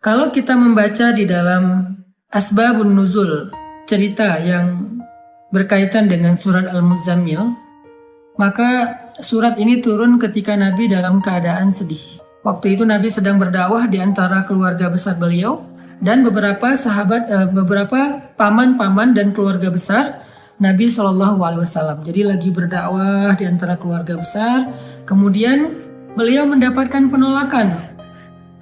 Kalau kita membaca di dalam Asbabun Nuzul, cerita yang berkaitan dengan surat Al-Muzammil, maka surat ini turun ketika Nabi dalam keadaan sedih. Waktu itu Nabi sedang berdakwah di antara keluarga besar beliau dan beberapa sahabat, beberapa paman-paman dan keluarga besar Nabi SAW. Jadi lagi berdakwah di antara keluarga besar, kemudian beliau mendapatkan penolakan.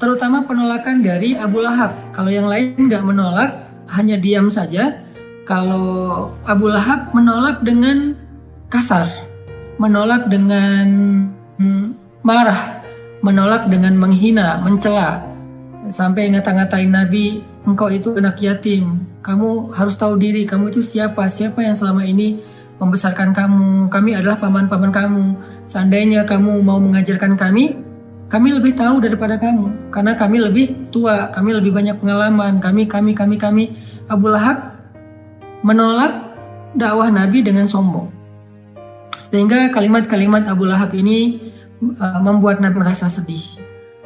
Terutama penolakan dari Abu Lahab. Kalau yang lain nggak menolak, hanya diam saja. Kalau Abu Lahab menolak dengan kasar, menolak dengan marah, menolak dengan menghina, mencela, sampai ngata-ngatain Nabi, engkau itu anak yatim, kamu harus tahu diri, kamu itu siapa yang selama ini membesarkan kamu, kami adalah paman-paman kamu, seandainya kamu mau mengajarkan kami lebih tahu daripada kamu, karena kami lebih tua, kami lebih banyak pengalaman, kami. Abu Lahab menolak dakwah Nabi dengan sombong. Sehingga kalimat-kalimat Abu Lahab ini membuat Nabi merasa sedih.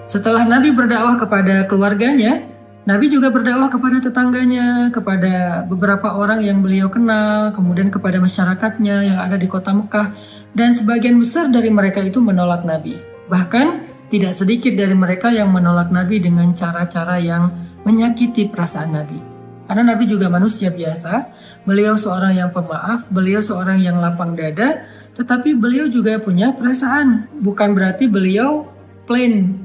Setelah Nabi berdakwah kepada keluarganya, Nabi juga berdakwah kepada tetangganya, kepada beberapa orang yang beliau kenal, kemudian kepada masyarakatnya yang ada di kota Mekah, dan sebagian besar dari mereka itu menolak Nabi. Bahkan tidak sedikit dari mereka yang menolak Nabi dengan cara-cara yang menyakiti perasaan Nabi. Karena Nabi juga manusia biasa, beliau seorang yang pemaaf, beliau seorang yang lapang dada, tetapi beliau juga punya perasaan. Bukan berarti beliau plain,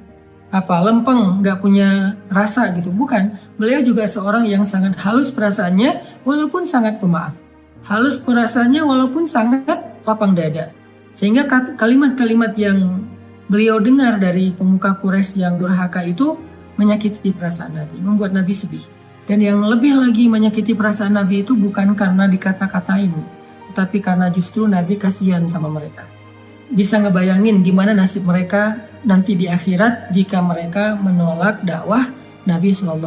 lempeng, nggak punya rasa gitu. Bukan, beliau juga seorang yang sangat halus perasaannya walaupun sangat pemaaf. Halus perasaannya walaupun sangat lapang dada. Sehingga kalimat-kalimat yang beliau dengar dari pemuka Quraisy yang durhaka itu menyakiti perasaan Nabi, membuat Nabi sedih. Dan yang lebih lagi menyakiti perasaan Nabi itu bukan karena dikata-katain, tetapi karena justru Nabi kasihan sama mereka. Bisa ngebayangin gimana nasib mereka nanti di akhirat jika mereka menolak dakwah Nabi SAW.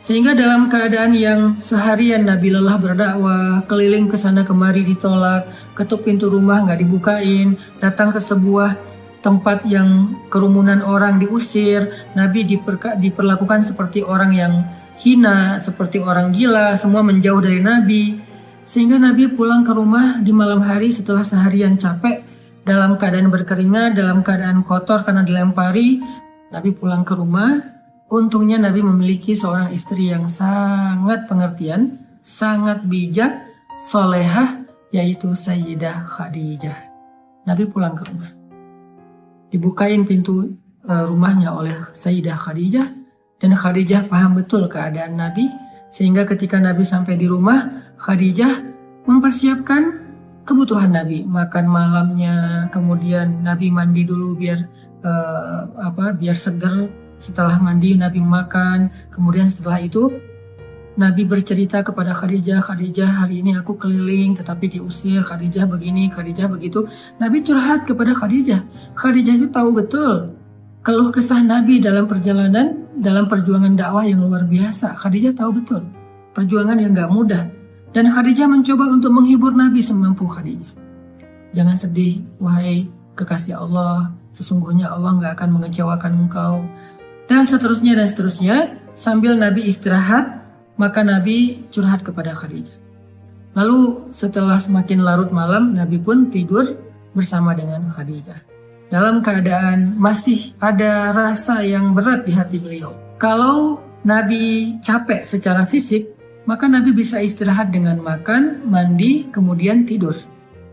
Sehingga dalam keadaan yang seharian Nabi lelah berdakwah, keliling ke sana kemari ditolak, ketuk pintu rumah nggak dibukain, datang ke sebuah tempat yang kerumunan orang diusir, Nabi diperlakukan seperti orang yang hina, seperti orang gila, semua menjauh dari Nabi. Sehingga Nabi pulang ke rumah di malam hari setelah seharian capek, dalam keadaan berkeringat, dalam keadaan kotor karena dilempari, Nabi pulang ke rumah. Untungnya Nabi memiliki seorang istri yang sangat pengertian, sangat bijak, solehah, yaitu Sayyidah Khadijah. Nabi pulang ke rumah. Dibukain pintu rumahnya oleh Sayyidah Khadijah, dan Khadijah paham betul keadaan Nabi, sehingga ketika Nabi sampai di rumah, Khadijah mempersiapkan kebutuhan Nabi, makan malamnya, kemudian Nabi mandi dulu biar seger. Setelah mandi Nabi makan, kemudian setelah itu Nabi bercerita kepada Khadijah, Khadijah hari ini aku keliling tetapi diusir, Khadijah begini, Khadijah begitu. Nabi curhat kepada Khadijah. Khadijah itu tahu betul keluh kesah Nabi dalam perjalanan, dalam perjuangan dakwah yang luar biasa. Khadijah tahu betul perjuangan yang gak mudah. Dan Khadijah mencoba untuk menghibur Nabi semampu Khadijah. Jangan sedih, wahai kekasih Allah, sesungguhnya Allah gak akan mengecewakan engkau. Dan seterusnya, sambil Nabi istirahat, maka Nabi curhat kepada Khadijah. Lalu setelah semakin larut malam, Nabi pun tidur bersama dengan Khadijah. Dalam keadaan masih ada rasa yang berat di hati beliau. Kalau Nabi capek secara fisik, maka Nabi bisa istirahat dengan makan, mandi, kemudian tidur.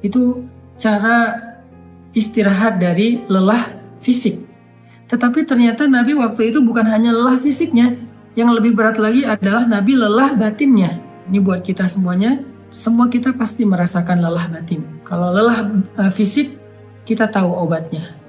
Itu cara istirahat dari lelah fisik. Tetapi ternyata Nabi waktu itu bukan hanya lelah fisiknya, yang lebih berat lagi adalah Nabi lelah batinnya. Ini buat kita semuanya, semua kita pasti merasakan lelah batin. Kalau lelah fisik, kita tahu obatnya.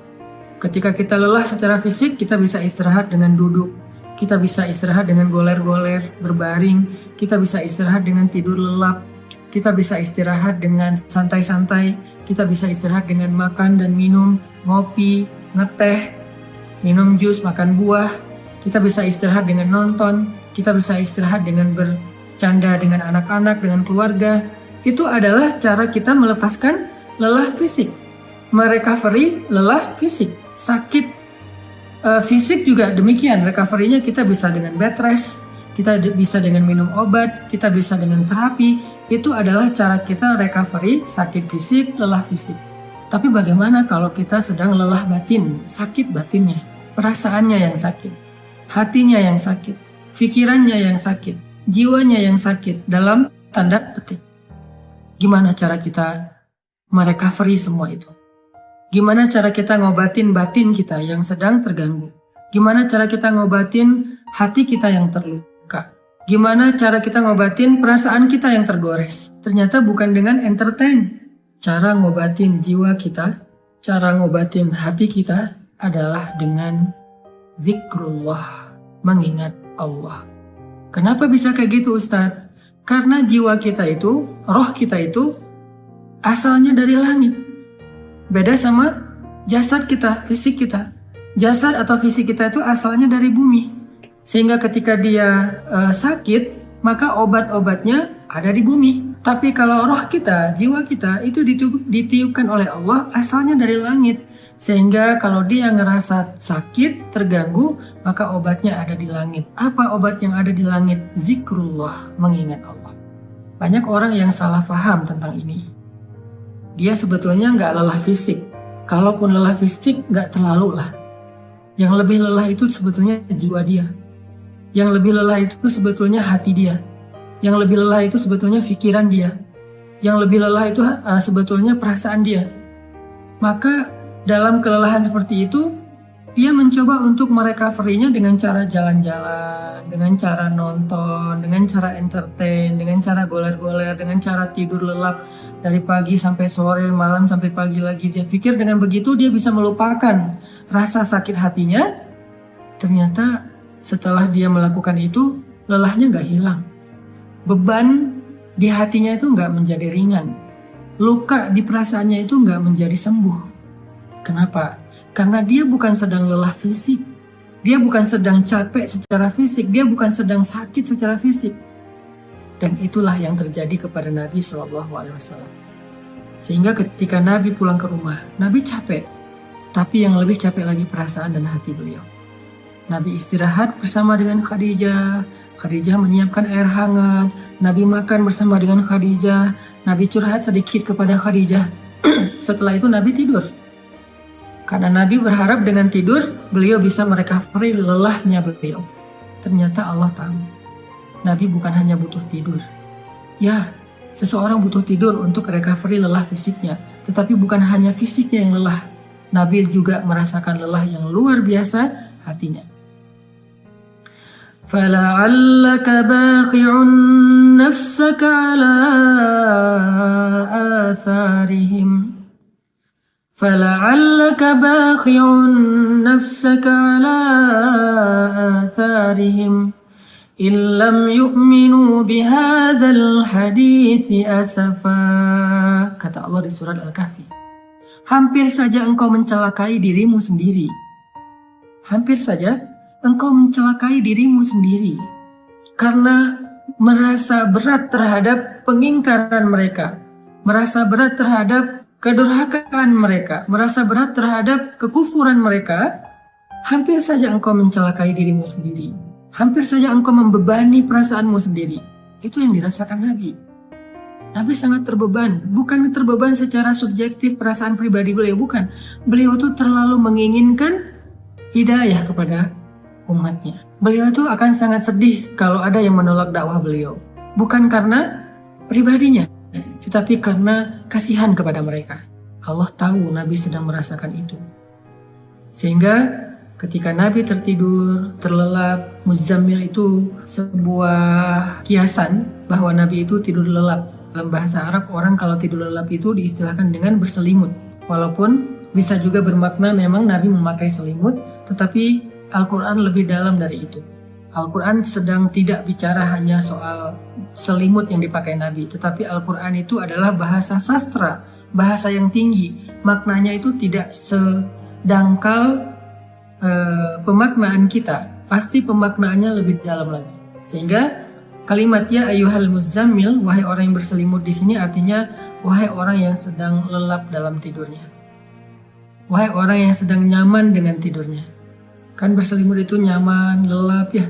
Ketika kita lelah secara fisik, kita bisa istirahat dengan duduk, kita bisa istirahat dengan goler-goler, berbaring, kita bisa istirahat dengan tidur lelap, kita bisa istirahat dengan santai-santai, kita bisa istirahat dengan makan dan minum, ngopi, ngeteh, minum jus, makan buah. Kita bisa istirahat dengan nonton, kita bisa istirahat dengan bercanda dengan anak-anak, dengan keluarga. Itu adalah cara kita melepaskan lelah fisik, merecovery lelah fisik. Sakit Fisik juga demikian, recovery-nya kita bisa dengan bed rest, kita bisa dengan minum obat, kita bisa dengan terapi. Itu adalah cara kita recovery sakit fisik, lelah fisik. Tapi bagaimana kalau kita sedang lelah batin, sakit batinnya, perasaannya yang sakit, hatinya yang sakit, pikirannya yang sakit, jiwanya yang sakit, dalam tanda petik. Gimana cara kita merecovery semua itu? Gimana cara kita ngobatin batin kita yang sedang terganggu? Gimana cara kita ngobatin hati kita yang terluka? Gimana cara kita ngobatin perasaan kita yang tergores? Ternyata bukan dengan entertain. Cara ngobatin jiwa kita, cara ngobatin hati kita adalah dengan zikrullah, mengingat Allah. Kenapa bisa kayak gitu, Ustadz? Karena jiwa kita itu, roh kita itu asalnya dari langit. Beda sama jasad kita, fisik kita. Jasad atau fisik kita itu asalnya dari bumi. Sehingga ketika dia sakit, maka obat-obatnya ada di bumi. Tapi kalau roh kita, jiwa kita itu ditiupkan oleh Allah asalnya dari langit. Sehingga kalau dia ngerasa sakit, terganggu, maka obatnya ada di langit. Apa obat yang ada di langit? Zikrullah, mengingat Allah. Banyak orang yang salah paham tentang ini. Dia sebetulnya nggak lelah fisik. Kalaupun lelah fisik, nggak terlalu lah. Yang lebih lelah itu sebetulnya jiwa dia. Yang lebih lelah itu sebetulnya hati dia. Yang lebih lelah itu sebetulnya pikiran dia. Yang lebih lelah itu sebetulnya perasaan dia. Maka dalam kelelahan seperti itu, dia mencoba untuk merecovery-nya dengan cara jalan-jalan, dengan cara nonton, dengan cara entertain, dengan cara goler-goler, dengan cara tidur lelap dari pagi sampai sore, malam sampai pagi lagi. Dia pikir dengan begitu dia bisa melupakan rasa sakit hatinya. Ternyata setelah dia melakukan itu, lelahnya gak hilang. Beban di hatinya itu gak menjadi ringan. Luka di perasaannya itu gak menjadi sembuh. Kenapa? Karena dia bukan sedang lelah fisik, dia bukan sedang capek secara fisik, dia bukan sedang sakit secara fisik. Dan itulah yang terjadi kepada Nabi SAW. Sehingga ketika Nabi pulang ke rumah, Nabi capek, tapi yang lebih capek lagi perasaan dan hati beliau. Nabi istirahat bersama dengan Khadijah, Khadijah menyiapkan air hangat, Nabi makan bersama dengan Khadijah, Nabi curhat sedikit kepada Khadijah. Setelah itu Nabi tidur. Karena Nabi berharap dengan tidur, beliau bisa merecovery lelahnya beliau. Ternyata Allah tahu, Nabi bukan hanya butuh tidur. Ya, seseorang butuh tidur untuk recovery lelah fisiknya. Tetapi bukan hanya fisiknya yang lelah. Nabi juga merasakan lelah yang luar biasa hatinya. فَلَعَلَّكَ بَاخِعٌ نَفْسَكَ عَلَىٰ آثَارِهِمْ فَلَعَلَّكَ بَاخِعٌ نَفْسَكَ عَلَىٰ آثَارِهِمْ إِن لَّمْ يُؤْمِنُوا بِهَٰذَا الْحَدِيثِ أَسَفًا. Kata Allah di surat Al-Kahfi. Hampir saja engkau mencelakai dirimu sendiri. Hampir saja engkau mencelakai dirimu sendiri. Karena merasa berat terhadap pengingkaran mereka. Merasa berat terhadap kedurhakaan mereka, merasa berat terhadap kekufuran mereka, hampir saja engkau mencelakai dirimu sendiri. Hampir saja engkau membebani perasaanmu sendiri. Itu yang dirasakan Nabi. Nabi sangat terbeban, bukan terbeban secara subjektif perasaan pribadi beliau, bukan. Beliau itu terlalu menginginkan hidayah kepada umatnya. Beliau itu akan sangat sedih kalau ada yang menolak dakwah beliau. Bukan karena pribadinya, tetapi karena kasihan kepada mereka. Allah tahu Nabi sedang merasakan itu. Sehingga ketika Nabi tertidur, terlelap, Muzammil itu sebuah kiasan bahwa Nabi itu tidur lelap. Dalam bahasa Arab, orang kalau tidur lelap itu diistilahkan dengan berselimut. Walaupun bisa juga bermakna memang Nabi memakai selimut, tetapi Al-Quran lebih dalam dari itu. Al-Quran sedang tidak bicara hanya soal selimut yang dipakai Nabi, tetapi Al-Quran itu adalah bahasa sastra, bahasa yang tinggi. Maknanya itu tidak sedangkal pemaknaan kita, pasti pemaknaannya lebih dalam lagi. Sehingga kalimat ya ayyuhal muzammil, wahai orang yang berselimut di sini artinya wahai orang yang sedang lelap dalam tidurnya. Wahai orang yang sedang nyaman dengan tidurnya. Kan berselimut itu nyaman, lelap ya.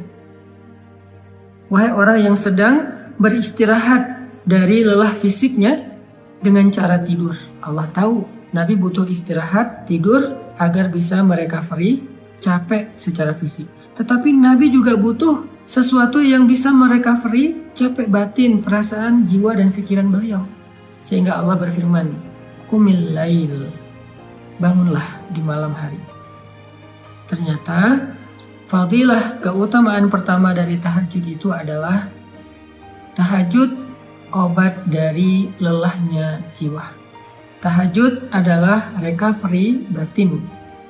Wahai orang yang sedang beristirahat dari lelah fisiknya dengan cara tidur. Allah tahu Nabi butuh istirahat, tidur agar bisa merecovery capek secara fisik. Tetapi Nabi juga butuh sesuatu yang bisa merecovery capek batin, perasaan, jiwa dan pikiran beliau. Sehingga Allah berfirman, "Qumil lail." Bangunlah di malam hari. Ternyata fadilah keutamaan pertama dari tahajud itu adalah tahajud obat dari lelahnya jiwa. Tahajud adalah recovery batin.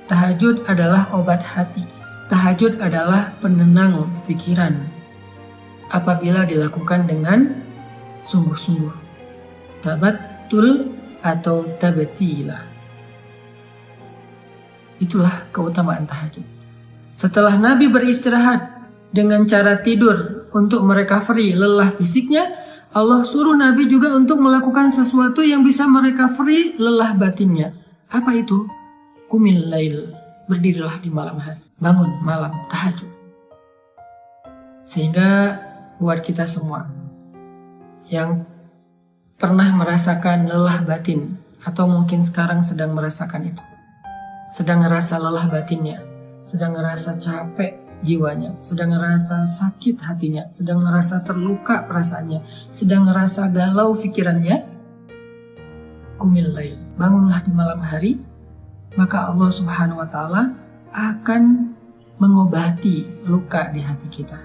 Tahajud adalah obat hati. Tahajud adalah penenang pikiran apabila dilakukan dengan sungguh-sungguh. Tabattul atau tabatilah. Itulah keutamaan tahajud. Setelah Nabi beristirahat dengan cara tidur untuk merecovery lelah fisiknya, Allah suruh Nabi juga untuk melakukan sesuatu yang bisa merecovery lelah batinnya. Apa itu? Qumil lail. Berdirilah di malam hari. Bangun malam, tahajud. Sehingga buat kita semua yang pernah merasakan lelah batin atau mungkin sekarang sedang merasakan itu, sedang ngerasa lelah batinnya, sedang ngerasa capek jiwanya, sedang ngerasa sakit hatinya, sedang ngerasa terluka perasaannya, sedang ngerasa galau pikirannya, qumil lail, bangunlah di malam hari, maka Allah Subhanahu wa Ta'ala akan mengobati luka di hati kita,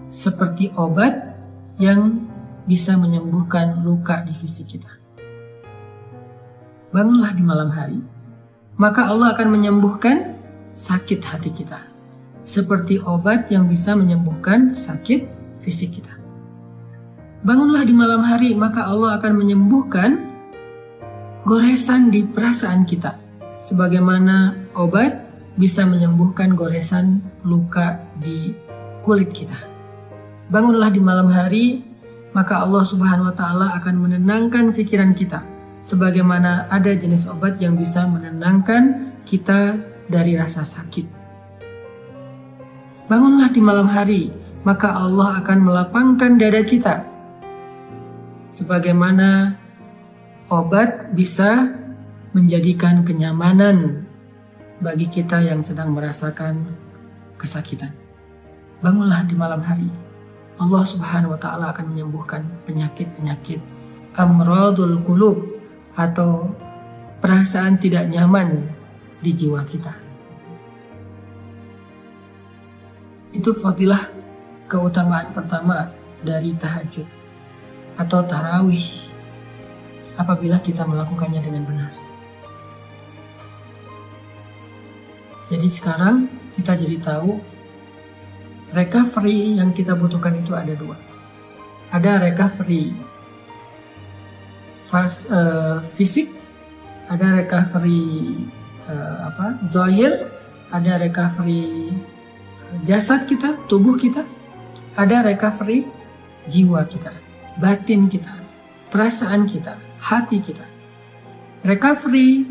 seperti obat yang bisa menyembuhkan luka di fisik kita. Bangunlah di malam hari, maka Allah akan menyembuhkan sakit hati kita, seperti obat yang bisa menyembuhkan sakit fisik kita. Bangunlah di malam hari, maka Allah akan menyembuhkan goresan di perasaan kita, sebagaimana obat bisa menyembuhkan goresan luka di kulit kita. Bangunlah di malam hari, maka Allah Subhanahu wa Ta'ala akan menenangkan pikiran kita, sebagaimana ada jenis obat yang bisa menenangkan kita dari rasa sakit. Bangunlah di malam hari, maka Allah akan melapangkan dada kita, sebagaimana obat bisa menjadikan kenyamanan bagi kita yang sedang merasakan kesakitan. Bangunlah di malam hari, Allah Subhanahu wa Ta'ala akan menyembuhkan penyakit-penyakit amradul qulub atau perasaan tidak nyaman di jiwa kita. Itu fadilah keutamaan pertama dari tahajud atau tarawih apabila kita melakukannya dengan benar. Jadi sekarang kita jadi tahu recovery yang kita butuhkan itu ada dua. Ada recovery fisik, ada recovery zahir, ada recovery jasad kita, tubuh kita, ada recovery jiwa kita, batin kita, perasaan kita, hati kita. Recovery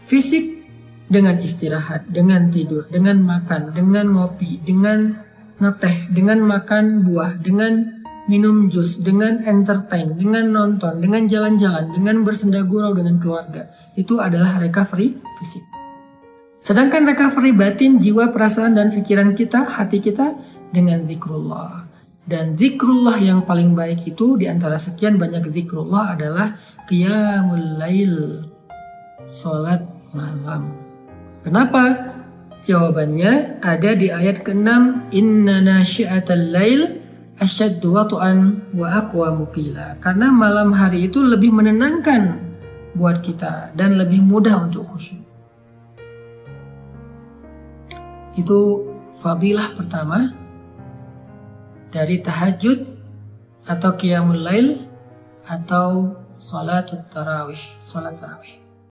fisik dengan istirahat, dengan tidur, dengan makan, dengan ngopi, dengan ngeteh, dengan makan buah, dengan minum jus, dengan entertain, dengan nonton, dengan jalan-jalan, dengan bersenda gurau dengan keluarga. Itu adalah recovery fisik. Sedangkan recovery batin, jiwa, perasaan, dan pikiran kita, hati kita dengan zikrullah. Dan zikrullah yang paling baik itu di antara sekian banyak zikrullah adalah qiyamul lail, salat malam. Kenapa? Jawabannya ada di ayat ke-6, inna nasyi'atal lail asyaddu wat'an wa aqwamu qila. Karena malam hari itu lebih menenangkan buat kita dan lebih mudah untuk khusyuk. Itu fadilah pertama dari tahajud atau qiyamul lail atau salat tarawih.